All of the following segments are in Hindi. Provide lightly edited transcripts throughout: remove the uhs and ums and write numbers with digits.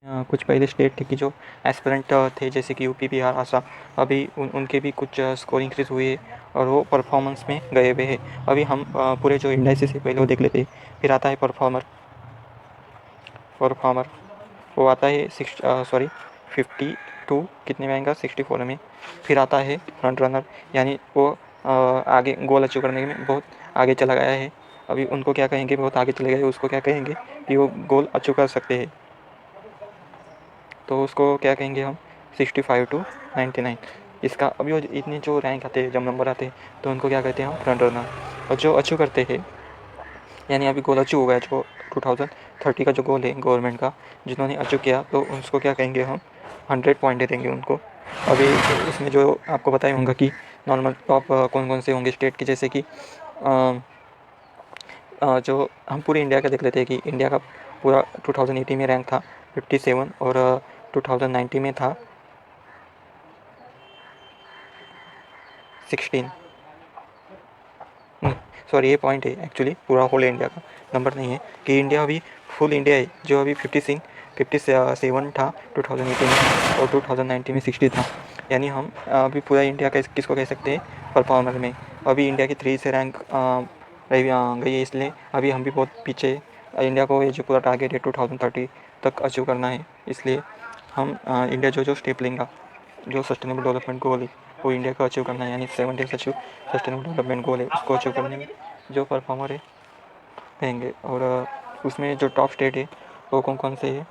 कुछ पहले स्टेट थे कि जो एस्पिरेंट थे जैसे कि यूपी, बिहार, आसाम, अभी उनके भी कुछ स्कोर इंक्रीज़ हुई है और वो परफॉर्मेंस में गए हुए हैं। अभी हम पूरे जो इंडाइसिस है पहले वो देख लेते हैं। फिर आता है परफॉर्मर वो आता है 52 कितने में आएगा, 64 में। फिर आता है फ्रंट रनर, यानी वो आगे गोल अचीव करने में बहुत आगे चला गया है। अभी उनको क्या कहेंगे, बहुत आगे चले गए, उसको क्या कहेंगे कि वो गोल अचीव कर सकते हैं, तो उसको क्या कहेंगे हम, 65 टू 99। इसका अभी वो इतने जो रैंक आते हैं, जब नंबर आते हैं, तो उनको क्या कहते हैं हम, फ्रंट रनर। और जो अचीव करते हैं, यानी अभी गोल अचीव हुआ है, जो 2030 का जो गोल है गवर्नमेंट का, जिन्होंने अचीव किया, तो उसको क्या कहेंगे हम, 100 पॉइंट दे देंगे उनको। अभी इसमें जो आपको बताया होगा कि नॉर्मल टॉप कौन कौन से होंगे स्टेट के, जैसे कि जो हम पूरे इंडिया का देख लेते हैं कि इंडिया का पूरा 2018 में रैंक था 57 और 2019 में था 16। सॉरी, ये पॉइंट है एक्चुअली, पूरा होल इंडिया का नंबर नहीं है, कि इंडिया अभी फुल इंडिया है जो अभी 57 था 2018 में और 2019 में 60 था। यानी हम अभी पूरा इंडिया का किसको कह सकते हैं, परफॉर्मर में। अभी इंडिया की 3 से रैंक गई है, इसलिए अभी हम भी बहुत पीछे। इंडिया को ये जो पूरा टारगेट है 2030 तक अचीव करना है, इसलिए हम इंडिया जो जो स्टेप लेंगे, जो सस्टेनेबल डेवलपमेंट गोल है वो इंडिया को अचीव करना है, यानी 17 सस्टेनेबल डेवलपमेंट गोल है, उसको अचीव करने में जो परफॉर्मर है रहेंगे। और उसमें जो टॉप स्टेट है वो कौन कौन से है,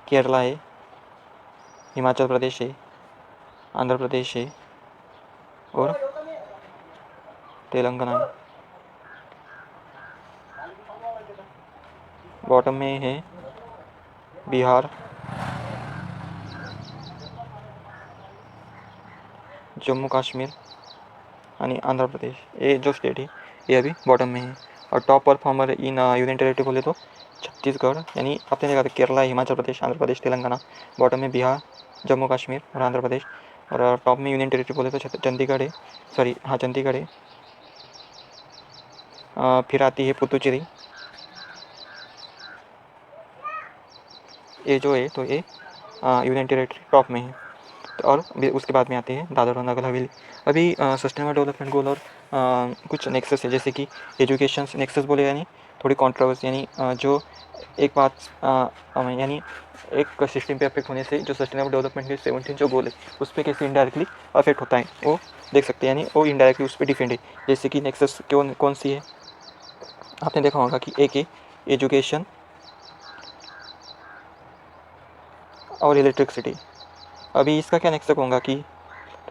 केरला है, हिमाचल प्रदेश है, आंध्र प्रदेश है और तेलंगाना है। बॉटम में है बिहार, जम्मू कश्मीर यानी आंध्र प्रदेश। ये जो स्टेट है ये अभी बॉटम में है। और top performer in union territory बोले तो छत्तीसगढ़, यानी आपने देखा था केरला, हिमाचल प्रदेश, आंध्र प्रदेश, तेलंगाना। बॉटम में बिहार, जम्मू कश्मीर और आंध्र प्रदेश। और टॉप में यूनियन टेरिटरी बोले तो चंडीगढ़ है, सॉरी हाँ चंडीगढ़ है। फिर आती है पुदुचेरी, ये जो है तो ये यूनियन टेरिटरी टॉप में है। तो और उसके बाद में आते हैं दादर और नगर हवेली। अभी सस्टेनेबल डेवलपमेंट गोल और कुछ नेक्सस है, जैसे कि एजुकेशन नेक्सस बोले, यानी थोड़ी कॉन्ट्रोवर्सी, यानी जो एक बात यानी एक सिस्टम पे अफेक्ट होने से जो सस्टेनेबल डेवलपमेंट के 17 जो गोल है उस पर कैसे इनडायरेक्टली अफेक्ट होता है वो देख सकते हैं, यानी वो इनडायरेक्टली उस पर डिपेंड है। जैसे कि नेक्सस कौन सी है, आपने देखा होगा कि एक है एजुकेशन और इलेक्ट्रिसिटी। अभी इसका क्या नेक्सस होगा कि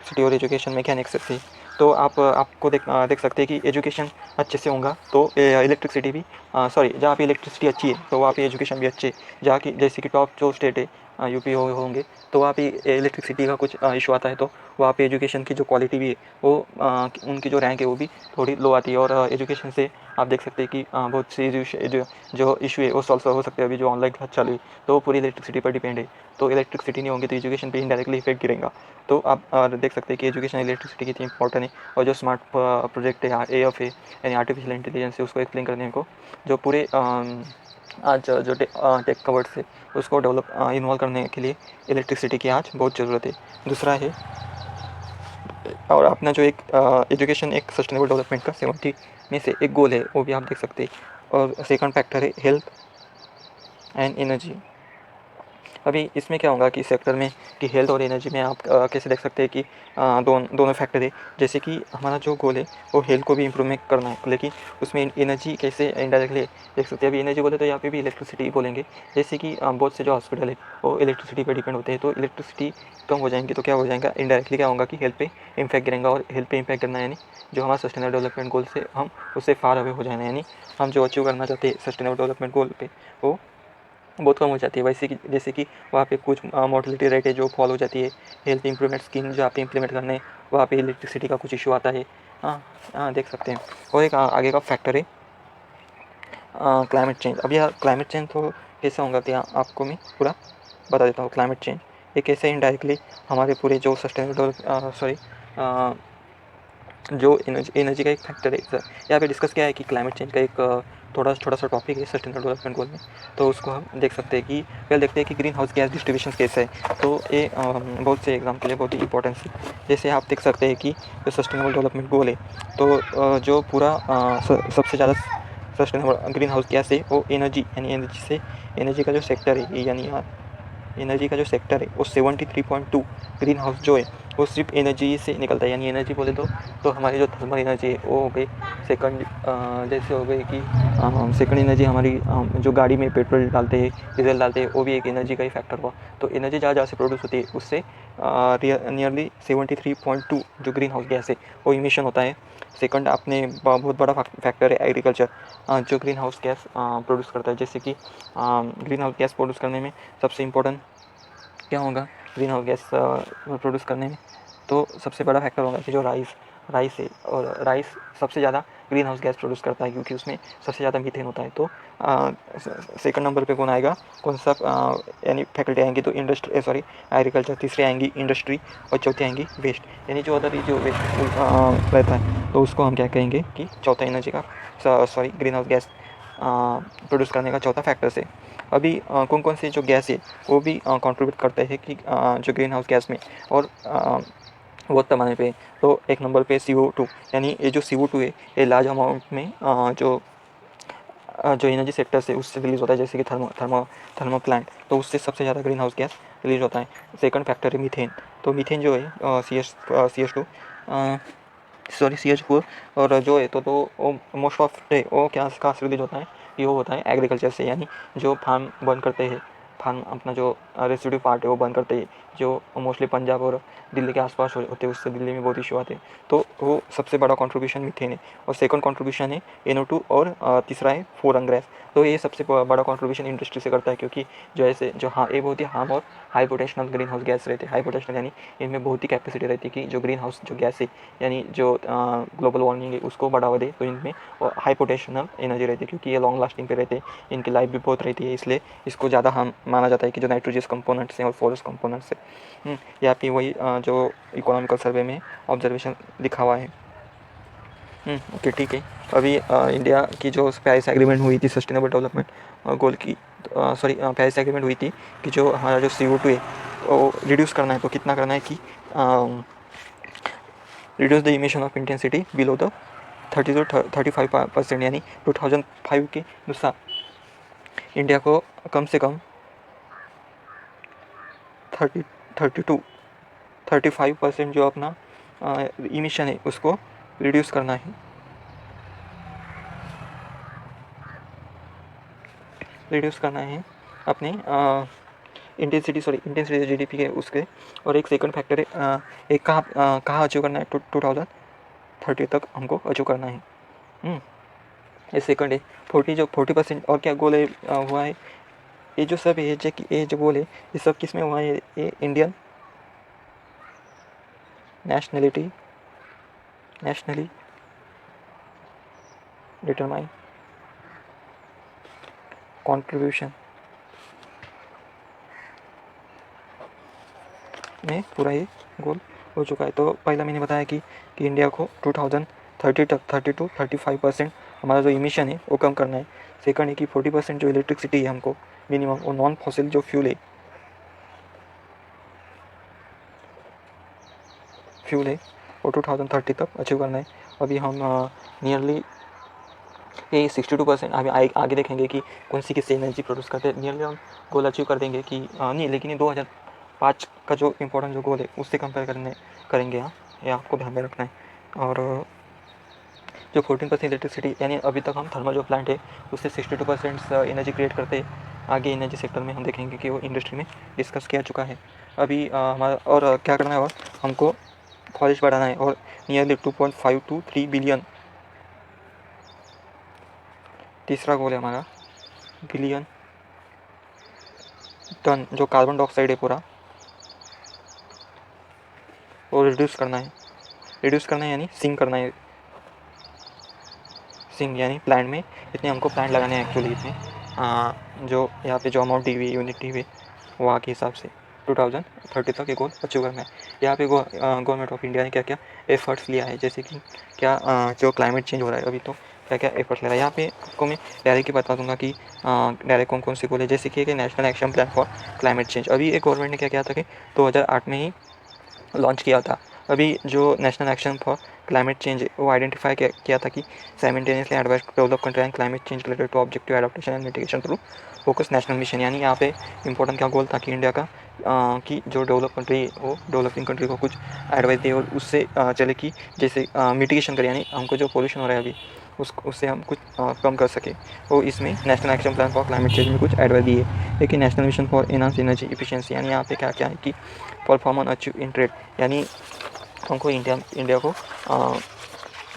सिटी और एजुकेशन में क्या नेक्सस है, तो आपको देख सकते हैं कि एजुकेशन अच्छे से होगा तो इलेक्ट्रिसिटी भी, सॉरी, जहाँ पे इलेक्ट्रिसिटी अच्छी है तो वहाँ पे एजुकेशन भी अच्छे, जहाँ की जैसे कि टॉप जो स्टेट है यूपी होंगे, तो वहाँ पे इलेक्ट्रिसिटी का कुछ इशू आता है, तो वहाँ पे एजुकेशन की जो क्वालिटी भी है वो उनकी जो रैंक है वो भी थोड़ी लो आती है। और एजुकेशन से आप देख सकते हैं कि बहुत सी जो इशू है वो सॉल्व हो सकते हैं। अभी जो ऑनलाइन क्लास चालू है तो वो पूरी इलेक्ट्रिसिटी पर डिपेंड है, तो इलेक्ट्रिसिटी नहीं होगी तो एजुकेशन पे इनडायरेक्टली इफेक्ट गिरेगा। तो आप देख सकते हैं कि एजुकेशन इलेक्ट्रिसिटी कितनी इंपॉर्टेंट है। और जो स्मार्ट प्रोजेक्ट है AF है, यानी आर्टिफिशियल इंटेलिजेंस है, उसको एक्सप्लेन करने को जो पूरे आज जो टेक का वर्ड्स है उसको डेवलप इन्वॉल्व करने के लिए इलेक्ट्रिसिटी की आज बहुत ज़रूरत है। दूसरा है, और अपना जो एक एजुकेशन एक सस्टेनेबल डेवलपमेंट का 70 में से एक गोल है, वो भी आप देख सकते हैं। और सेकंड फैक्टर है हेल्थ एंड एनर्जी। अभी इसमें क्या होगा कि सेक्टर में कि हेल्थ और एनर्जी में आप कैसे देख सकते हैं कि दोनों फैक्टर है। जैसे कि हमारा जो गोल है वो हेल्थ को भी इम्प्रूवमेंट करना है, लेकिन उसमें एनर्जी कैसे इनडायरेक्टली देख सकते हैं। अभी एनर्जी बोले तो यहाँ पे भी इलेक्ट्रिसिटी बोलेंगे, जैसे कि बहुत से जो हॉस्पिटल है वो इलेक्ट्रिसिटी पर डिपेंड होते हैं, तो इलेक्ट्रिसिटी कम हो जाएंगी तो क्या हो जाएगा, इनडायरेक्टली क्या होगा कि हेल्थ पे इम्पैक्ट गिरेगा। और हेल्थ पे इम्पैक्ट करना यानी जो हमारा सस्टेनेबल डेवलपमेंट गोल से हम उससे फार अवे हो जाना, यानी हम जो अचीव करना चाहते हैं सस्टेनेबल डेवलपमेंट गोल पे वो बहुत कम हो जाती है। वैसे कि जैसे कि वहाँ पे कुछ मोर्टेलिटी रेट है जो फॉल हो जाती है। हेल्थ इंप्रूवमेंट स्कीम जो आप इम्प्लीमेंट करने हैं वहाँ पे इलेक्ट्रिसिटी का कुछ इशू आता है। हाँ हाँ, देख सकते हैं। और एक आगे का फैक्टर है क्लाइमेट चेंज। अब यह क्लाइमेट चेंज तो कैसे होगा कि आपको मैं पूरा बता देता हूँ। क्लाइमेट चेंज ये कैसे इनडायरेक्टली हमारे पूरे जो सस्टेनेबल जो एनर्जी का एक फैक्टर है। यहाँ पे डिस्कस किया है कि क्लाइमेट चेंज का एक थोड़ा छोटा सा टॉपिक है सस्टेनेबल डेवलपमेंट गोल में, तो उसको हम देख सकते हैं कि पहले देखते हैं कि ग्रीन हाउस गैस डिस्ट्रीब्यूशन कैसे है। तो ये बहुत से एग्जाम के लिए बहुत ही इंपॉर्टेंस है। जैसे आप देख सकते हैं कि जो सस्टेनेबल डेवलपमेंट गोल है, तो जो पूरा सबसे ज़्यादा सस्टेनेबल ग्रीन हाउस गैस है वो एनर्जी, यानी एनर्जी का जो सेक्टर है, यानी एनर्जी का जो सेक्टर है वो 73.2 ग्रीन हाउस जो है वो सिर्फ एनर्जी से निकलता है। यानी एनर्जी बोले तो हमारी जो थर्मल एनर्जी है वो हो गई। सेकंड जैसे हो गई कि सेकंड एनर्जी हमारी जो गाड़ी में पेट्रोल डालते हैं, डीजल डालते हैं, वो भी एक एनर्जी का ही फैक्टर हुआ। तो एनर्जी जहाँ जहाँ से प्रोड्यूस होती है उससे नियरली 73.2 जो ग्रीन हाउस गैस है वो इमिशन होता है। सेकंड आपने बहुत बड़ा फैक्टर है एग्रीकल्चर, जो ग्रीन हाउस गैस प्रोड्यूस करता है। जैसे कि ग्रीन हाउस गैस प्रोड्यूस करने में सबसे इम्पोर्टेंट क्या होगा ग्रीन हाउस गैस प्रोड्यूस करने में, तो सबसे बड़ा फैक्टर होगा कि जो राइस है, और राइस सबसे ज़्यादा ग्रीन हाउस गैस प्रोड्यूस करता है क्योंकि उसमें सबसे ज़्यादा मीथेन होता है। तो सेकंड नंबर पे कौन आएगा, कौन सा यानी फैकल्टी आएंगी, तो इंडस्ट्री सॉरी एग्रीकल्चर, तीसरी आएंगी इंडस्ट्री, और चौथी आएंगी वेस्ट। यानी जो अदर जो वेस्ट रहता है तो उसको हम क्या कहेंगे कि चौथा एनर्जी का sorry green house gas produce करने का चौथा फैक्टर से। अभी कौन कौन से जो गैस है वो भी कंट्रीब्यूट करते हैं कि जो ग्रीन हाउस गैस में, और बहुत पैमाने पे। तो एक नंबर पे CO2, यानी ये जो CO2 है ये लार्ज अमाउंट में जो एनर्जी सेक्टर से उससे रिलीज़ होता है, जैसे कि थर्मो प्लांट, तो उससे सबसे ज़्यादा ग्रीन हाउस गैस रिलीज होता है। सेकंड फैक्टर है मीथेन। तो मीथेन जो है CS2 सॉरी CH4, और जो है तो मोस्ट ऑफ डे वो क्या कहाँ से रिलीज होता है, ये वो होता है एग्रीकल्चर से। यानी जो फार्म बर्न करते हैं, फार्म अपना जो रेसिड्यू पार्ट है वो बर्न करते हैं, जो मोस्टली पंजाब और दिल्ली के आसपास होते हैं, उससे दिल्ली में बहुत इशू आते हैं। तो वो सबसे बड़ा कंट्रीब्यूशन मीथेन है। और सेकंड कंट्रीब्यूशन है NO2, और तीसरा है फोरन गैस। तो ये सबसे बड़ा कंट्रीब्यूशन इंडस्ट्री से करता है, क्योंकि जो ऐसे जो हाँ ये बहुत ही हार्म और high potential green house gas रहते हैं। हाई पोटेंशियल यानी इनमें बहुत ही कैपेसिटी रहती है कि जो ग्रीन हाउस जो गैस है, यानी जो ग्लोबल वार्मिंग है उसको बढ़ावा दे, तो इनमें हाई पोटेंशियल एनर्जी रहती है, क्योंकि ये लॉन्ग लास्टिंग पे रहते हैं, इनकी लाइफ भी बहुत रहती है, इसलिए इसको ज़्यादा हम माना जाता है कि जो नाइट्रोजियस कंपोनेंट्स हैं और फॉरस कंपोनेंट्स है। यहाँ पे वही जो इकोनॉमिकल सर्वे में ऑब्जर्वेशन लिखा हुआ है। ओके ठीक है। अभी इंडिया की जो पेरिस एग्रीमेंट हुई थी सस्टेनेबल डेवलपमेंट गोल की, सॉरी पेरिस एग्रीमेंट हुई थी कि जो हमारा जो CO2 है वो रिड्यूस करना है, तो कितना करना है कि reduce the emission of intensity below the 30 to 35%, यानी 2005 के अनुसार इंडिया को कम से कम 35% जो अपना इमिशन है उसको रिड्यूस करना है, अपने इंटेंसिटी GDP के उसके। और एक सेकंड फैक्टर है, एक कहाँ अचीव करना है, 2030 तक हमको अचीव करना है। ये सेकंड है। 40% और क्या गोल है हुआ है, ये जो सब है ये जो गोल है ये सब किस में हुआ है, ये इंडियन नेशनली डिटरमाइन कंट्रीब्यूशन में पूरा ये गोल हो चुका है। तो पहला मैंने बताया कि इंडिया को 2030 तक 30 to 35% हमारा जो इमिशन है वो कम करना है। सेकंड है कि 40% जो इलेक्ट्रिसिटी है हमको मिनिमम, वो नॉन फॉसिल जो फ्यूल है वो 2030 तक अचीव करना है। अभी हम नियरली ये 62%, अभी आगे देखेंगे कि कौन सी किससे एनर्जी प्रोड्यूस करते हैं। नियरली हम गोल अचीव कर देंगे कि नहीं, लेकिन ये 2005 का जो इम्पोर्टेंट जो गोल है उससे कंपेयर करेंगे। हाँ, ये आपको ध्यान में रखना है। और जो 14% इलेक्ट्रिसिटी, यानी अभी तक हम थर्मल जो प्लांट है उससे 62% एनर्जी क्रिएट करते हैं। आगे एनर्जी सेक्टर में हम देखेंगे कि वो इंडस्ट्री में डिस्कस किया चुका है। अभी हमारा और क्या करना है, और हमको फॉरेस्ट बढ़ाना है, और नियरली 2.5 to 3 बिलियन, तीसरा गोल है हमारा, बिलियन टन जो कार्बन डाइऑक्साइड है पूरा वो रिड्यूस करना है, यानी सिंक करना है। सिंक यानी प्लांट में इतने हमको प्लांट लगाने हैं एक्चुअली, इतने जो यहाँ पे जो अमाउंट दी हुई यूनिट दी हुई वहाँ के हिसाब से। 2030 तक ये गोल अचीव करना है। यहाँ पे गवर्नमेंट ऑफ इंडिया ने क्या क्या एफर्ट्स लिया है, जैसे कि क्या जो क्लाइमेट चेंज हो रहा है अभी, तो क्या क्या एफर्ट्स ले रहा है। यहाँ पे आपको मैं डायरेक्ट बता दूंगा कि डायरेक्ट कौन कौन से गोल है, जैसे कि national action plan for climate change. अभी एक गवर्नमेंट ने क्या किया था कि 2008 में ही लॉन्च किया था। अभी जो national action for climate change वो आइडेंटिफाई किया था कि simultaneously advice develop country and climate change related to objective adaptation and mitigation through focus national mission. यानी यहाँ पे इंपॉर्टेंट क्या गोल था कि इंडिया का कि जो डेवलप कंट्री वो डेवलपिंग कंट्री को कुछ एडवाइस दे और उससे चले कि जैसे मिटिगेशन करें, यानी हमको जो पोल्यूशन हो रहा है अभी उससे हम कुछ कम कर सके। वो इसमें national action plan for climate change में कुछ एडवाइस दिए। लेकिन national mission for enhance energy efficiency, यानी यहाँ पे क्या क्या है कि परफॉर्मेंस अचीव इन ट्रेड, यानी हमको इंडिया को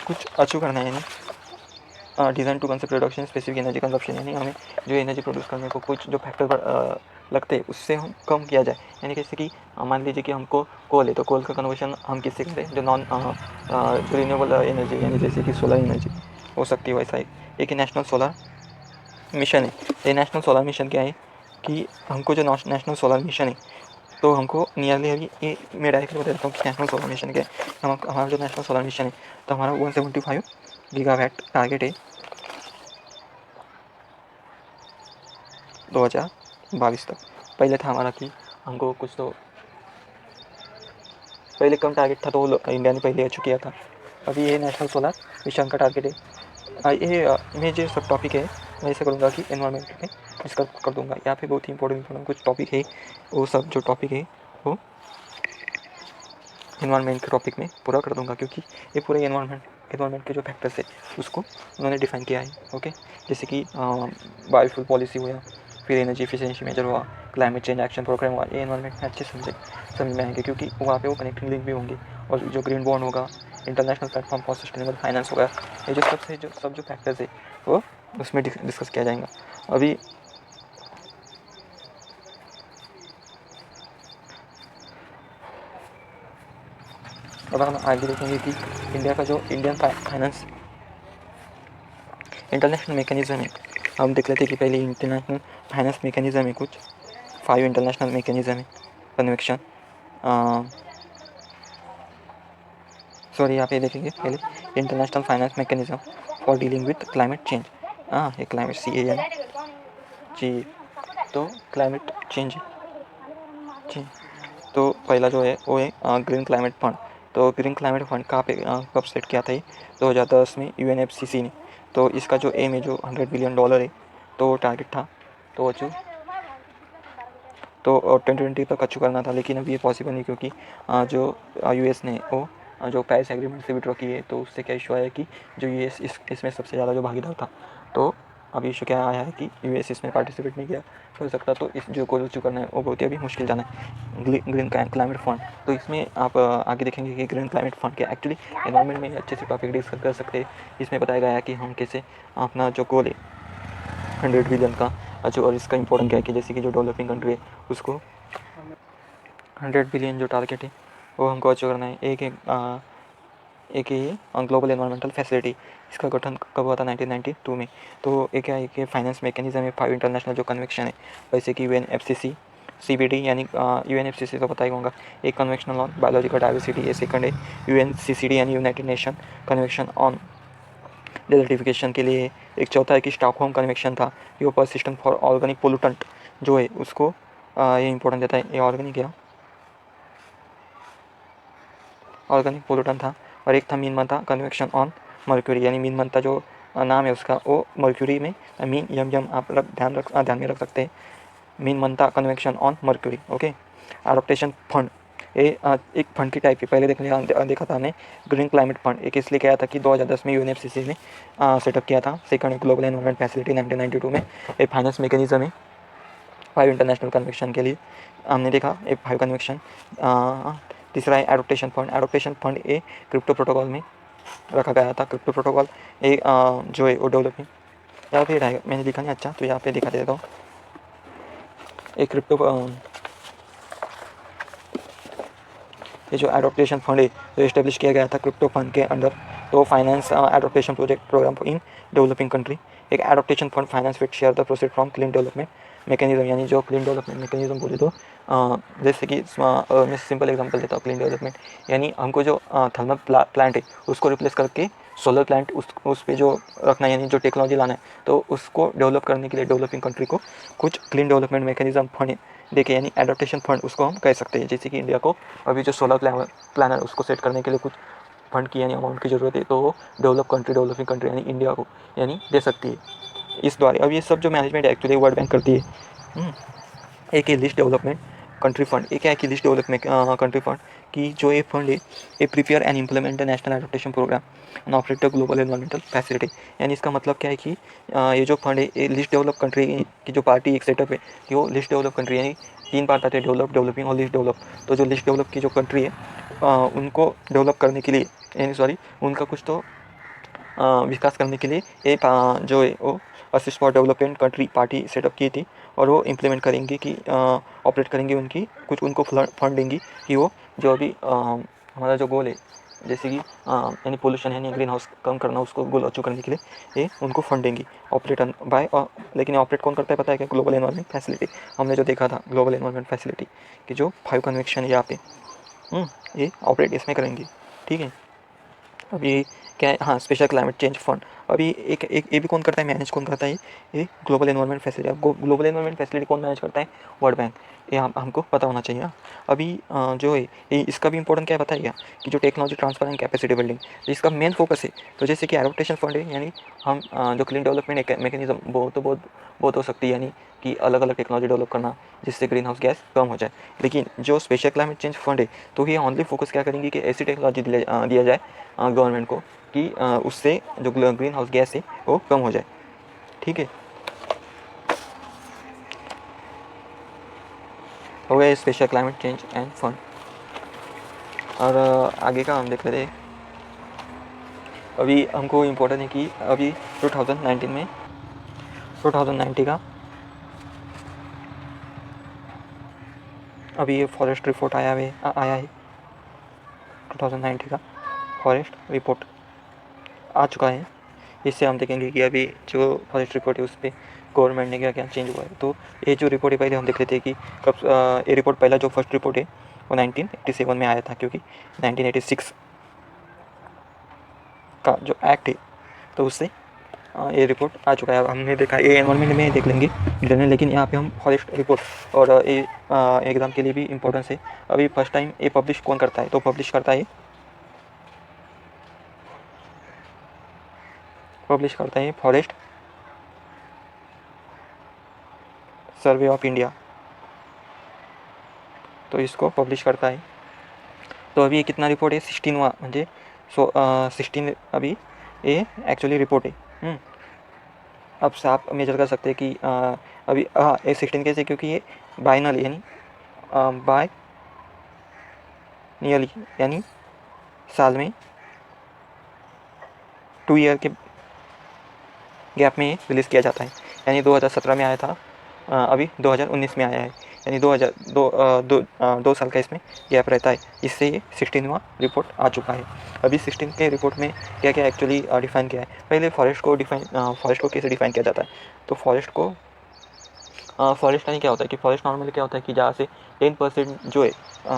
कुछ अचीव करना है। यानी design to concept reduction specific energy consumption, यानी हमें जो एनर्जी प्रोड्यूस करने को कुछ जो फैक्टर लगते हैं उससे हम कम किया जाए। यानी जैसे कि मान लीजिए कि हमको कोल है, तो कोल का कन्वर्शन हम किससे करें, जो नॉन रिन्यूएबल एनर्जी, यानी जैसे कि सोलर एनर्जी हो सकती है। वैसा एक नेशनल सोलर मिशन है। ये नेशनल सोलर मिशन क्या है कि हमको जो नेशनल सोलर मिशन है, तो हमको नियरली अभी ये मैं डायरेक्टली बता देता हूँ कि नेशनल सोलर मिशन क्या है। हमारा जो नेशनल सोलर मिशन है, तो हमारा 175 गीगावाट टारगेट है 2022 तक। पहले था हमारा कि हमको कुछ तो पहले कम टारगेट था, तो इंडिया ने पहले अचीव किया था। अभी ये नेशनल सोलर मिशन का टारगेट है। ये मैं जो सब टॉपिक है मैं ऐसे करूँगा कि एनवायरनमेंट में डिस्कस कर दूँगा। यहाँ पे बहुत ही इंपॉर्टेंट कुछ टॉपिक है, वो सब जो टॉपिक है वो एनवायरनमेंट के टॉपिक में पूरा कर दूंगा, क्योंकि ये पूरे एनवायरनमेंट के जो फैक्टर्स है उसको उन्होंने डिफाइन किया है। ओके, जैसे कि बायोफ्यूल पॉलिसी हुआ, फिर एनर्जी एफिशिएंसी मेजर हुआ, क्लाइमेट चेंज एक्शन प्रोग्राम हुआ। ये एनवायरनमेंट में अच्छे समझ में आएंगे, क्योंकि वहाँ पे वो कनेक्टिंग लिंक भी होंगे। और जो ग्रीन बॉन्ड होगा, international platform for sustainable finance होगा, ये जो सब जो फैक्टर्स है वो उसमें डिस्कस किया जाएगा। अभी अब हम आगे देखेंगे कि इंडिया का जो इंडियन फाइनेंस इंटरनेशनल मैकेनिज्म है। हम देख लेते हैं कि पहले इंटरनेशनल फाइनेंस मैकेनिज्म है, कुछ 5 इंटरनेशनल मैकेनिज्म है। कन्वेक्शन यहाँ पे देखेंगे पहले international finance mechanism for dealing with climate change. ये क्लाइमेट CAN जी, तो क्लाइमेट चेंज जी। तो पहला जो है वो है ग्रीन क्लाइमेट फंड। तो ग्रीन क्लाइमेट फंड कहाँ पे कब सेट किया था, 2010 में UNFCCC ने। तो इसका जो एम है जो $100 बिलियन है, तो टारगेट था तो अचीव तो 2020 तक अचीव करना था। लेकिन अभी ये पॉसिबल नहीं, क्योंकि जो US ने वो जो पेरिस एग्रीमेंट से विड्रॉ किए, तो उससे क्या इशू आया कि जो US इसमें सबसे ज़्यादा जो भागीदार था, तो अभी इशू क्या आया है कि US इसमें पार्टिसिपेट नहीं किया हो सकता। तो इस जो गोल अचीव करना है वो बहुत ही अभी मुश्किल जाना है। ग्रीन क्लाइमेट फंड, तो इसमें आप आगे देखेंगे कि ग्रीन क्लाइमेट फंड क्या एक्चुअली एनवायरनमेंट में अच्छे से टॉपिक डिस्कस कर सकते हैं। इसमें बताया गया है कि हम कैसे अपना जो गोल है 100 बिलियन का अचीव, और इसका इंपॉर्टेंट क्या है कि जैसे कि जो डेवलपिंग कंट्री है उसको 100 बिलियन जो टारगेट है वो हमको अचीव करना है। एक ही ग्लोबल एनवायरमेंटल फैसिलिटी, इसका गठन कब हुआ था, 1992 में। तो एक क्या एक फाइनेंस मैकेनिज्म है 5 इंटरनेशनल जो कन्वेक्शन है, जैसे कि UNFCCC CBD, यानी UNFCCC तो पता ही होगा, एक कन्वेक्शन ऑन बायोलॉजिकल डाइवर्सिटी। ये सेकंड है UNCCD यानी United nation convection on desertification के लिए। एक चौथा है कि स्टॉकहोम कन्वेक्शन था, ये परसिस्टेंट फॉर ऑर्गेनिक पोल्यूटेंट जो है उसको ये इंपॉर्टेंट देता है। ये ऑर्गेनिक पोल्यूटेंट था। और एक था मीनमंथा कन्वेक्शन ऑन मर्क्यूरी, यानी मीनमंथा जो नाम है उसका वो मर्क्यूरी में मीन यम आप ध्यान में रख सकते हैं। मीनमंथा convection on Mercury. Okay, adaptation fund, ये एक फंड की टाइप है। पहले देखा था हमने ग्रीन क्लाइमेट फंड, एक इसलिए किया था कि 2010 में UNFCCC ने सेटअप किया था। सेकंड ग्लोबल एनवायरमेंट फैसिलिटी 1992 में। एक फाइनेंस मैकेनिज्म है 5 इंटरनेशनल कन्वेक्शन के लिए, हमने देखा एक 5 कन्वेक्शन। तीसरा है एडॉप्टेशन फंड। एडॉप्टेशन फंड ये क्रिप्टो प्रोटोकॉल में रखा गया था। क्रिप्टो प्रोटोकॉल एक जो है वो डेवलपिंग, यहाँ पे रहेगा, मैंने लिखा नहीं अच्छा, तो यहाँ पे दिखा देता हूँ। एक क्रिप्टो ये जो एडॉप्टेशन फंड है जो इस्टेब्लिश किया गया था क्रिप्टो फंड के अंडर, तो finance adaptation project program in developing country. एक adaptation fund finance which share the proceed from clean development mechanism, यानी जो क्लीन डेवलपमेंट मैकेनिज्म बोले तो जैसे कि मैं सिंपल एग्जांपल देता हूँ। क्लीन डेवलपमेंट यानी हमको जो थर्मल प्लांट है उसको रिप्लेस करके सोलर प्लांट उस पे जो रखना है, यानी जो टेक्नोलॉजी लाना है, तो उसको डेवलप करने के लिए डेवलपिंग कंट्री को कुछ क्लीन डेवलपमेंट मैकेनिज्म फंड देखे, यानी एडॉप्टेशन फंड उसको हम कह सकते हैं। जैसे कि इंडिया को अभी जो सोलर प्लान है उसको सेट करने के लिए कुछ फंड की यानी अमाउंट की ज़रूरत है, तो वो डेवलपिंग कंट्री यानी इंडिया को यानी दे सकती है इस द्वारा। अब ये सब जो मैनेजमेंट एक्चुअली वर्ल्ड बैंक करती है। एक है लिस्ट डेवलपमेंट कंट्री फंड। एक है कि लिस्ट डेवलपमेंट कंट्री फंड कि जो ये फंड है ये prepare and implement the national adaptation programme and operate the global environmental facility. यानी इसका मतलब क्या है कि ये जो फंड है ये लिस्ट डेवलप कंट्री की जो पार्टी एक सेटअप है कि वो लिस्ट डेवलप कंट्री, यानी 3 पार्ट आते हैं, डेवलप, डेवलपिंग और लिस्ट डेवलप। तो जो लिस्ट डेवलप की जो कंट्री है उनको डेवलप करने के लिए, यानी सॉरी उनका कुछ तो विकास करने के लिए एक जो है वो assist for development country party setup की थी, और वो इम्प्लीमेंट करेंगे कि ऑपरेट करेंगे, उनकी कुछ उनको फंड देंगी कि वो जो अभी हमारा जो गोल है जैसे कि यानी पोल्यूशन यानी ग्रीन हाउस कम करना, उसको गोल अचीव करने के लिए ये उनको फंड देंगी ऑपरेट बाय। लेकिन ऑपरेट कौन करता है पता है क्या? Global environment facility. हमने जो देखा था ग्लोबल एनवायरमेंट फैसिलिटी कि जो 5 कन्वेंशन यहाँ पे ये ऑपरेट इसमें करेंगी, ठीक है। अभी क्या है, हाँ, स्पेशल क्लाइमेट चेंज फंड। अभी एक एक ये भी कौन करता है, मैनेज कौन करता है? ये ग्लोबल एनवायरमेंट फैसिलिटी। अब ग्लोबल एनवायरमेंट फैसिलिटी कौन मैनेज करता है? World bank. ये हमको पता होना चाहिए। अभी जो है ये इसका भी इंपॉर्टेंट क्या है बताइए, कि जो technology transfer and capacity building इसका मेन फोकस है। तो जैसे कि एडॉप्टेशन फंड है, यानी हम जो क्लीन डेवलपमेंट मैकेनिज्म बहुत हो सकती है, यानी कि अलग अलग टेक्नोलॉजी डेवलप करना जिससे ग्रीन हाउस गैस कम हो जाए। लेकिन जो स्पेशल क्लाइमेट चेंज फंड है तो ये ओनली फोकस क्या करेंगे कि ऐसी टेक्नोलॉजी दिया जाए गवर्नमेंट को कि उससे जो ग्रीन हाउस गैस है वो कम हो जाए, ठीक है। हो गया special climate change end fund. और आगे का हम देख लेते हैं। अभी हमको इम्पोर्टेंट है कि अभी 2019 का अभी ये फॉरेस्ट रिपोर्ट आया है 2019 का फॉरेस्ट रिपोर्ट आ चुका है। इससे हम देखेंगे कि अभी जो फॉरेस्ट रिपोर्ट है उस पर गवर्नमेंट ने क्या क्या चेंज हुआ है। तो ये जो रिपोर्ट है पहले हम देख लेते हैं कि कब ये रिपोर्ट पहला जो फर्स्ट रिपोर्ट है वो 1987 में आया था, क्योंकि 1986 का जो एक्ट है तो उससे ये रिपोर्ट आ चुका है। अब हमने देखा ये एनवायरमेंट में देख लेंगे डिटेल, लेकिन यहाँ पे हम फॉरेस्ट रिपोर्ट और ये एग्ज़ाम के लिए भी इम्पोर्टेंस है। अभी फर्स्ट टाइम ये पब्लिश कौन करता है? तो पब्लिश करता है फॉरेस्ट सर्वे ऑफ इंडिया, तो इसको पब्लिश करता है। तो अभी ये कितना रिपोर्ट है? 16वां, म्हणजे 16 अभी ये एक्चुअली रिपोर्ट है। अब से आप मेजर कर सकते हैं कि अभी ये 16 कैसे, क्योंकि ये बाइनल यानी बाय नियरली यानी साल में 2 ईयर के गैप में रिलीज़ किया जाता है। यानी 2017 में आया था, अभी 2019 में आया है, यानी 2 साल का इसमें गैप रहता है। इससे ये 16वां रिपोर्ट आ चुका है। अभी 16 के रिपोर्ट में क्या क्या एक्चुअली डिफ़ाइन किया है? पहले फॉरेस्ट को कैसे डिफ़ाइन किया जाता है? तो फॉरेस्ट यानी क्या होता है कि फॉरेस्ट नॉर्मली क्या होता है कि जहाँ से 10% जो है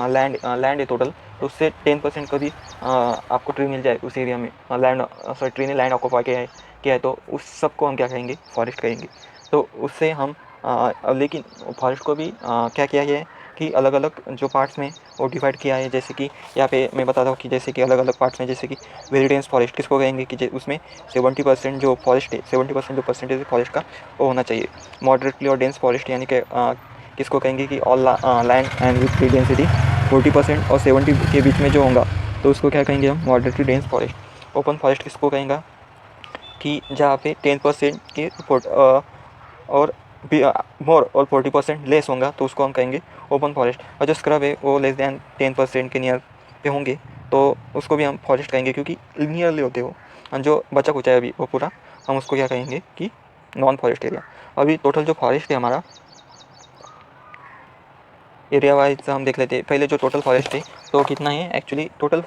लैंड है टोटल, तो उससे 10% का भी आपको ट्री मिल जाए उस एरिया में, ट्री ने लैंड ऑक्यूपाई किया है तो उस सब को हम क्या कहेंगे? फॉरेस्ट कहेंगे। तो उससे हम लेकिन फॉरेस्ट को भी क्या किया गया है कि अलग अलग जो पार्ट्स में वो डिवाइड किया है। जैसे कि यहाँ पे मैं बताता हूँ कि जैसे कि अलग अलग पार्ट्स में, जैसे कि वेरी डेंस फॉरेस्ट किसको कहेंगे कि उसमें 70% जो फॉरेस्ट है, 70% जो परसेंटेज है फॉरेस्ट का वो होना चाहिए। मॉडरेटली और डेंस फॉरेस्ट यानी कि किसको कहेंगे कि all land and with tree density 40% और 70 के बीच में जो होगा तो उसको क्या कहेंगे हम? Moderately dense forest. Open forest किसको कहेंगे कि जहाँ पे 10% के और मोर और 40% लेस होगा तो उसको हम कहेंगे ओपन फॉरेस्ट। और जो स्क्रब है वो लेस दैन 10% के नियर पे होंगे तो उसको भी हम फॉरेस्ट कहेंगे, क्योंकि नियरली होते हो। और जो बचा कुचा है अभी वो पूरा हम उसको क्या कहेंगे कि नॉन फॉरेस्ट एरिया। अभी टोटल जो फॉरेस्ट है हमारा एरिया वाइज हम देख लेते हैं। पहले जो टोटल फॉरेस्ट है तो कितना है एक्चुअली? टोटल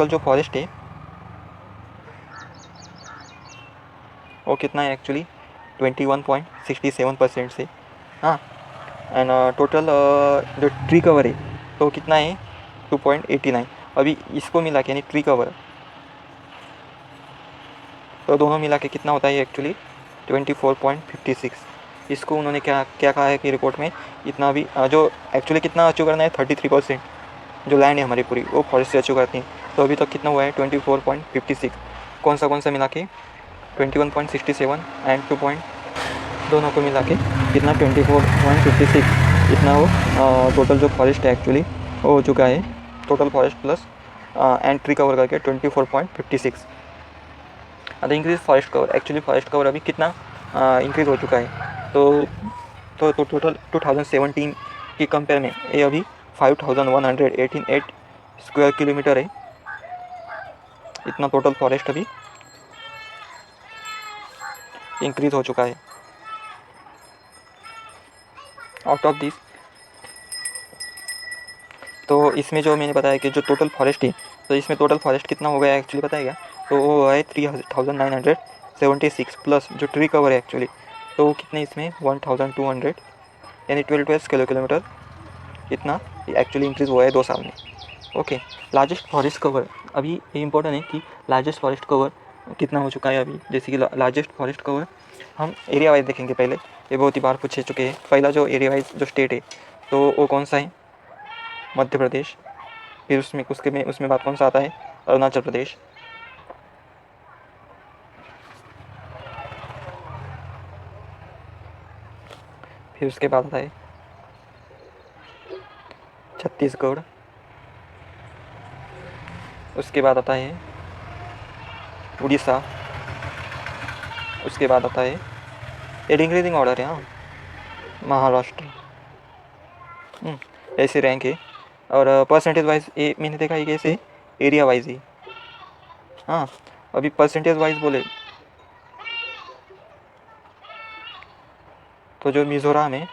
जो फॉरेस्ट है वो कितना है एक्चुअली 21.67% से। हाँ, एंड टोटल जो ट्री कवर है तो कितना है 2.89। अभी इसको मिला के यानी ट्री कवर तो दोनों मिला के कितना होता है एक्चुअली 24.56। इसको उन्होंने क्या क्या कहा है कि रिपोर्ट में इतना भी जो एक्चुअली कितना अचीव करना है 33% जो लैंड है हमारी पूरी वो फॉरेस्ट से अचीव करती है। तो अभी तक कितना हुआ है 24.56। कौन सा मिला के 21.67 एंड 2 दोनों को मिला के कितना 24.56 इतना वो टोटल जो फॉरेस्ट है एक्चुअली वो हो चुका है। Total forest plus and tree cover करके 24.56। The increase forest cover actually forest cover अभी कितना इंक्रीज हो चुका है तो टोटल 2017 की कंपेयर में ये अभी 5118 स्क्वायर किलोमीटर है। इतना टोटल फॉरेस्ट अभी इंक्रीज हो चुका है। आउट ऑफ दिस तो इसमें जो मैंने बताया कि जो टोटल फॉरेस्ट है तो इसमें टोटल फॉरेस्ट कितना हो गया एक्चुअली बताएगा तो वो है 3976 प्लस जो ट्री कवर है एक्चुअली तो वो कितने इसमें 1200 यानी 12 किलोमीटर इतना एक्चुअली इंक्रीज़ हुआ है 2 साल में। ओके, लार्जेस्ट फॉरेस्ट कवर अभी ये इंपॉर्टेंट है कि लार्जेस्ट फॉरेस्ट कवर कितना हो चुका है अभी। जैसे कि लार्जेस्ट फॉरेस्ट कवर हम एरिया वाइज देखेंगे। पहले ये बहुत ही बार पूछे चुके हैं। पहला जो एरिया वाइज जो स्टेट है तो वो कौन सा है मध्य प्रदेश। फिर उसमें बात कौन सा आता है अरुणाचल प्रदेश। फिर उसके बाद आता है छत्तीसगढ़। उसके बाद आता है उड़ीसा। उसके बाद आता है ये डिक्रीजिंग ऑर्डर है। हाँ, महाराष्ट्र। ऐसे रैंक है और परसेंटेज वाइज ये मैंने देखा है कि ऐसे एरिया वाइज ही। हाँ, अभी परसेंटेज वाइज बोले तो जो मिज़ोरम है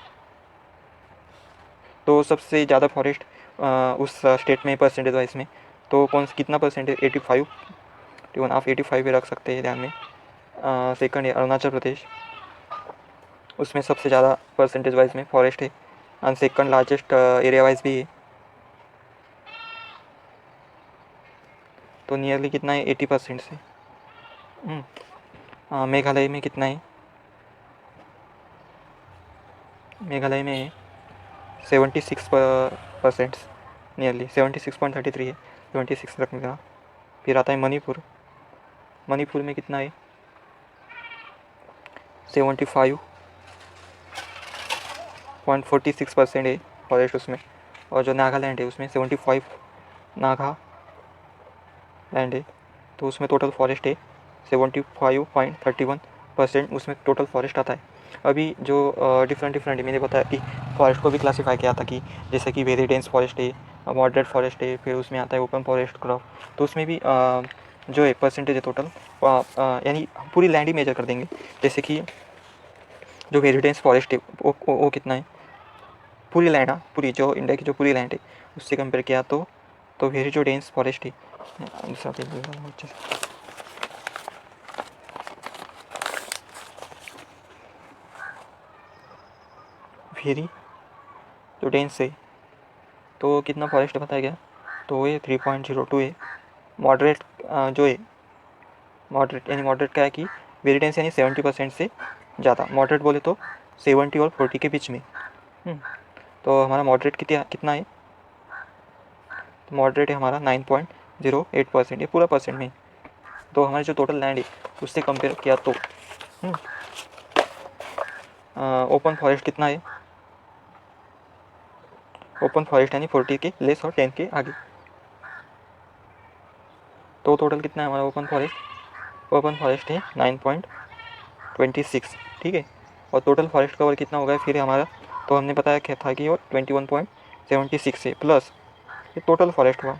तो सबसे ज़्यादा फॉरेस्ट उस स्टेट में परसेंटेज वाइज में तो कितना परसेंटेज 85 इवन आप 85 भी रख सकते हैं ध्यान में। सेकंड है अरुणाचल प्रदेश, उसमें सबसे ज़्यादा परसेंटेज वाइज में फॉरेस्ट है and second largest area wise भी है। तो नियरली कितना है 80% से। मेघालय में कितना है मेघालय में 76% नियरली 76.33 है 76 रखने का। फिर आता है मणिपुर में कितना है 75.46% है फॉरेस्ट उसमें। और जो नागालैंड है उसमें 75 नागा लैंड है तो उसमें टोटल फॉरेस्ट है 75.31% उसमें टोटल फॉरेस्ट आता है। अभी जो डिफरेंट मैंने बताया कि फॉरेस्ट को भी क्लासीफाई किया था कि जैसे कि वेरी डेंस फॉरेस्ट है, मॉडरेट फॉरेस्ट है, फिर उसमें आता है ओपन फॉरेस्ट क्रॉप। तो उसमें भी जो है परसेंटेज है टोटल यानी पूरी लैंड ही मेजर कर देंगे। जैसे कि जो वेरी डेंस फॉरेस्ट है वो कितना है पूरी लैंड। पूरी जो इंडिया की जो पूरी लैंड है उससे कंपेयर किया तो वेरी जो डेंस फॉरेस्ट है दूसरा पेज वेरी जो डेंस है तो कितना फॉरेस्ट बताया गया तो ये 3.02 है। मॉडरेट जो है मॉडरेट क्या है कि वेरी डेंस यानी 70% से ज़्यादा। मॉडरेट बोले तो 70 और 40 के बीच में। तो हमारा मॉडरेट कितना है तो मॉडरेट है हमारा 9.08% है पूरा परसेंट में। तो हमारी जो टोटल लैंड है उससे कंपेयर किया तो ओपन फॉरेस्ट कितना है ओपन फॉरेस्ट यानी 40 के लेस और 10 के आगे। तो टोटल कितना है हमारा ओपन फॉरेस्ट है 9.26। ठीक है, और टोटल फॉरेस्ट कवर कितना होगा फिर हमारा तो हमने बताया क्या था कि वो 21.76 है प्लस ये टोटल फॉरेस्ट हुआ।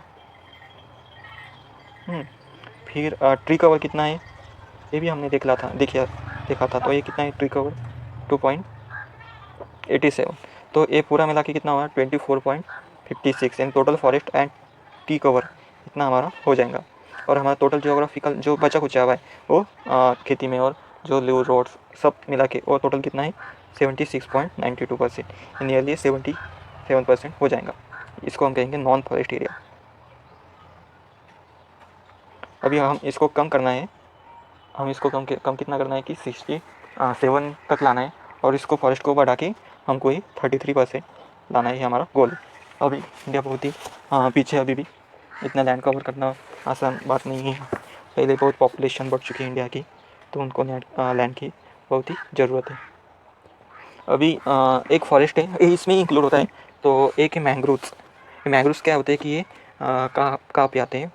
फिर ट्री कवर कितना है ये भी हमने देखा था तो ये कितना है ट्री कवर 2.87। तो ये पूरा मिला के कितना हुआ 24.56 यानी total forest and tree cover इतना हमारा हो जाएगा। और हमारा टोटल जियोग्राफिकल जो बचा कुचा हुआ है वो खेती में और जो लो रोड्स सब मिला के, और टोटल कितना है 76.92%, नियरली 77% हो जाएगा। इसको हम कहेंगे नॉन फॉरेस्ट एरिया। अभी हम इसको कम करना है, हम इसको कम कितना करना है कि 67 तक लाना है, और इसको फॉरेस्ट को बढ़ा के हमको ही 33% लाना है, हमारा गोल। अभी इंडिया बहुत ही पीछे, अभी भी इतना लैंड कवर करना आसान बात नहीं है। पहले बहुत पॉपुलेशन बढ़ चुकी है इंडिया की, तो उनको लैंड की बहुत ही ज़रूरत है। अभी एक फॉरेस्ट है, इसमें इंक्लूड होता है, तो एक है मैंग्रोव्स। मैंग्रोव्स क्या होते हैं कि ये कहाँ पे आते हैं,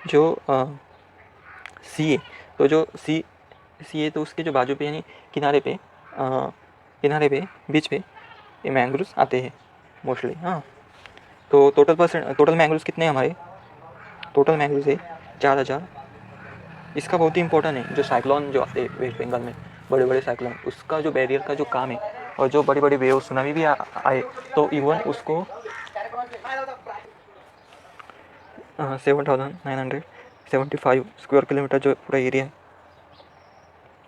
जो सी है, तो जो सी है तो उसके जो बाजू पे, यानी किनारे पे, बीच पे ये मैंग्रोव्स आते हैं मोस्टली। हाँ, तो टोटल मैंग्रोव्स कितने हैं हमारे, टोटल मैंग्रोव्स है 4000। इसका बहुत ही इंपॉर्टेंट है, जो साइक्लोन जो आते हैं वेस्ट बंगाल में, बड़े बड़े साइक्लोन, उसका जो बैरियर का जो काम है, और जो बड़ी बड़ी वेव सुनामी भी आए, तो इवन उसको 7975 स्क्वायर किलोमीटर जो पूरा एरिया है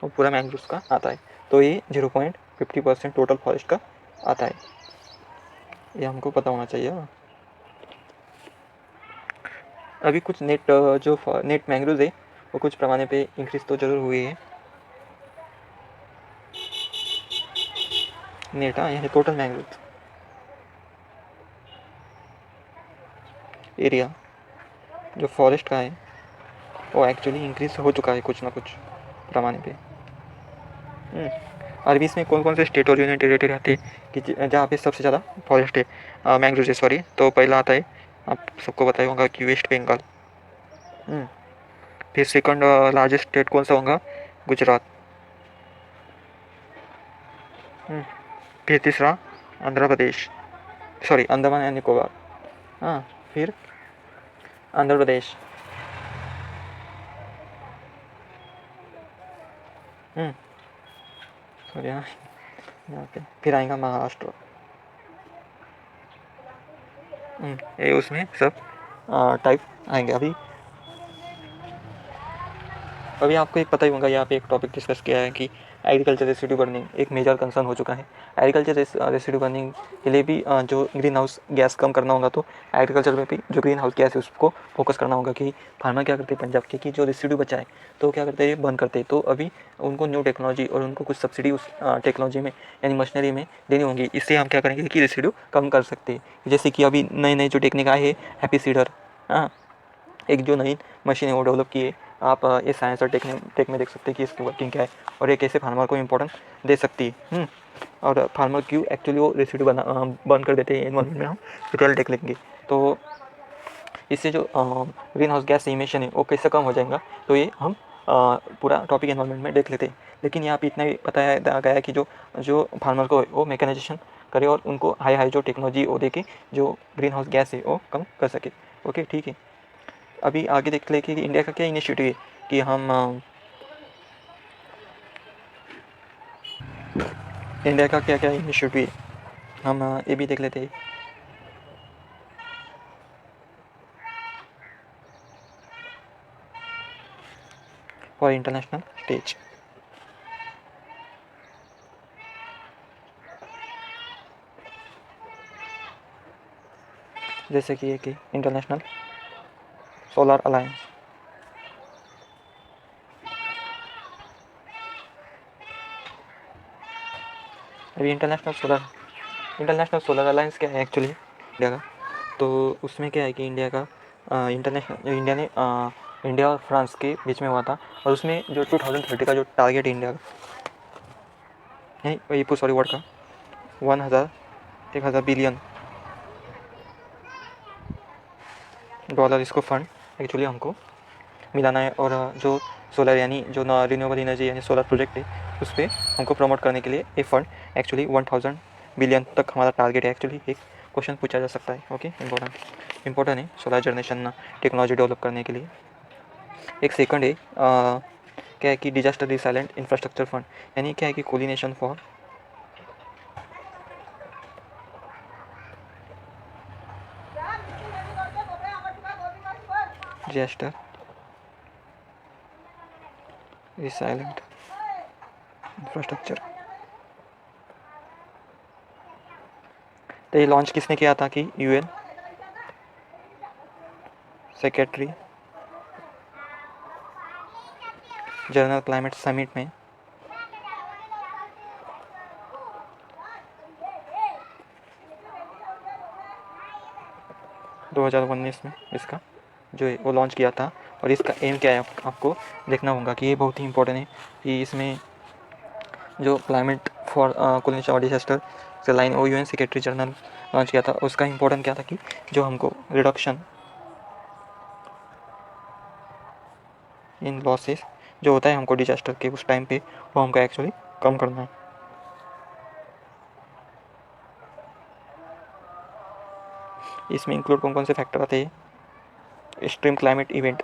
वो पूरा मैंग्रोव्स का आता है। तो ये 0.50% टोटल फॉरेस्ट का आता है, ये हमको पता होना चाहिए। अभी कुछ जो नेट मैंग्रोव्स है वो कुछ पैमाने पे इंक्रीज तो ज़रूर हुई है। नेट, हाँ, ये टोटल मैंग्रोव्स एरिया जो फॉरेस्ट का है वो एक्चुअली इंक्रीज हो चुका है कुछ ना कुछ पैमाने पे। और अभी इसमें कौन कौन से स्टेट और यूनियन टेरिटरी आते हैं कि जहाँ पे सबसे ज़्यादा फॉरेस्ट है, मैंग्रोव है, सॉरी। तो पहला आता है, आप सबको पता ही होगा कि वेस्ट बंगाल। फिर सेकंड लार्जेस्ट स्टेट कौन सा होगा, गुजरात। फिर तीसरा आंध्र प्रदेश, सॉरी अंडमान एंड निकोबार। हाँ, फिर आंध्र प्रदेश। सॉरी, हाँ, यहाँ पे फिर आएगा महाराष्ट्र। ये उसमें सब टाइप आएंगे। अभी आपको एक पता ही होगा, यहाँ पे एक टॉपिक डिस्कस किया है कि एग्रीकल्चर रेसिड्यू बर्निंग एक मेजर कंसर्न हो चुका है। एग्रीकल्चर रेसिड्यू बर्निंग के लिए भी जो ग्रीन हाउस गैस कम करना होगा, तो एग्रीकल्चर में भी जो ग्रीन हाउस गैस है उसको फोकस करना होगा। कि फार्मर क्या करते हैं पंजाब के, कि जो रेसिड्यू बचा है तो क्या करते हैं, बर्न करते हैं। तो अभी उनको न्यू टेक्नोलॉजी और उनको कुछ सब्सिडी उस टेक्नोलॉजी में यानी मशीनरी में देनी होगी। इससे हम क्या करेंगे कि रेसिड्यू कम कर सकते हैं। जैसे कि अभी नए नए जो टेक्निक आए हैं, हैप्पी सीडर, हाँ, एक जो नई मशीन है वो डेवलप की है। आप ये साइंस और टेक में देख सकते हैं कि इसकी वर्किंग क्या है, और ये कैसे फार्मर को इम्पोर्टेंस दे सकती है। और फार्मर क्यों एक्चुअली वो रेसिड्यू बंद कर देते हैं एनवायरमेंट में, हम डिटेल देख लेंगे। तो इससे जो ग्रीन हाउस गैस इमिशन है वो कैसे कम हो जाएगा, तो ये हम पूरा टॉपिक एनवायरमेंट में देख लेते हैं। लेकिन यहाँ पे इतना ही बताया गया है कि जो जो फार्मर को वो मैकेनाइजेशन करे, और उनको हाई हाई जो टेक्नोलॉजी वो दे के जो ग्रीन हाउस गैस है वो कम कर सके। ओके, ठीक है। अभी आगे देख ले कि इंडिया का क्या इनिशिएटिव है कि हम इंडिया का क्या क्या इनिशिएटिव है, हम ये भी देख लेते हैं। फॉर इंटरनेशनल स्टेज, जैसे कि एक इंटरनेशनल सोलर अलायंस। अभी इंटरनेशनल सोलर अलायंस क्या है एक्चुअली इंडिया का, तो उसमें क्या है कि इंडिया का इंडिया और फ्रांस के बीच में हुआ था। और उसमें जो 2030 का जो टारगेट इंडिया का, नहीं ये सॉरी वर्ड का, 1000 बिलियन डॉलर इसको फंड एक्चुअली हमको मिलाना है। और जो सोलर यानी जो रिन्यूएबल एनर्जी यानी सोलर प्रोजेक्ट है, उस पर हमको प्रमोट करने के लिए ये फंड एक्चुअली 1000 बिलियन तक हमारा टारगेट है। एक्चुअली एक क्वेश्चन पूछा जा सकता है। ओके, इंपॉर्टेंट है सोलर जनरेशन टेक्नोलॉजी डेवलप करने के लिए। एक सेकंड है क्या है कि डिजास्टर रिसाइलेंट इंफ्रास्ट्रक्चर फंड, यानी क्या है कि coordination for disaster resilient infrastructure. तो ये लॉन्च किसने किया था कि UN secretary general climate summit में 2019 में इसका जो है वो लॉन्च किया था। और इसका एम क्या है आपको देखना होगा कि ये बहुत ही इंपॉर्टेंट है कि इसमें जो climate for cooling shower disaster से लाइन ओ यूएन सेक्रेटरी जनरल लॉन्च किया था, उसका इंपॉर्टेंट क्या था कि जो हमको रिडक्शन इन लॉसेस जो होता है हमको डिजास्टर के उस टाइम पे, वो हमको एक्चुअली कम करना है। इसमें इंक्लूड कौन कौन से फैक्टर आते हैं? एक्सट्रीम क्लाइमेट इवेंट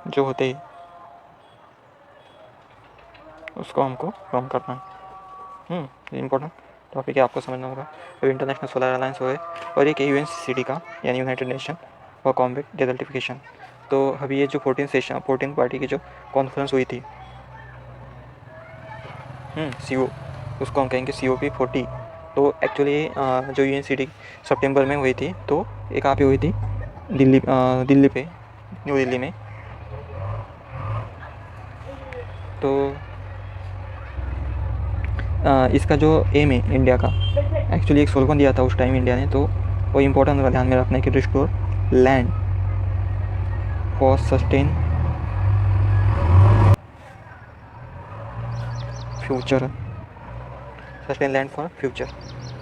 जो होते हैं उसको हमको कम करना है। इम्पोर्टेंट टॉपिक है, आपको समझना होगा। तो इंटरनेशनल सोलर अलायंस है और एक यूएनसीडी का यानी United nation for combat desertification. तो अभी ये जो 14 पार्टी की जो कॉन्फ्रेंस हुई थी CO, उसको हम कहेंगे COP40। तो एक्चुअली जो यूएनसीडी सितंबर में हुई थी, तो एक कहाँ पे हुई थी? दिल्ली पे, न्यू दिल्ली में। तो इसका जो एम है इंडिया का, एक्चुअली एक स्लोगन दिया था उस टाइम इंडिया ने, तो वो इम्पोर्टेंट ध्यान में रखना है कि restore land for sustain future, sustain land for future.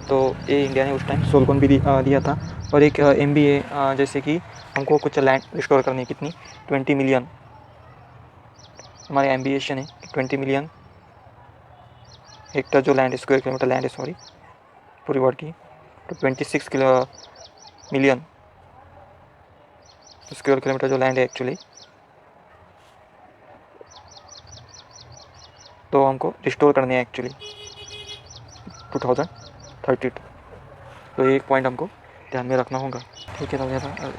तो ये इंडिया ने उस टाइम स्लोगन भी दिया था। और एक एम भी है, जैसे कि हमको कुछ लैंड रिस्टोर करनी है, कितनी? 20 मिलियन। हमारे एम्बिशन है 20 मिलियन हेक्टर जो लैंड, स्क्वायर किलोमीटर लैंड है, सॉरी पूरी वर्ड की, तो 26 मिलियन स्क्वायर किलोमीटर जो लैंड है एक्चुअली, तो हमको रिस्टोर करने हैं एक्चुअली 2032। तो ये एक पॉइंट हमको ध्यान में रखना होगा। ठीक है, तो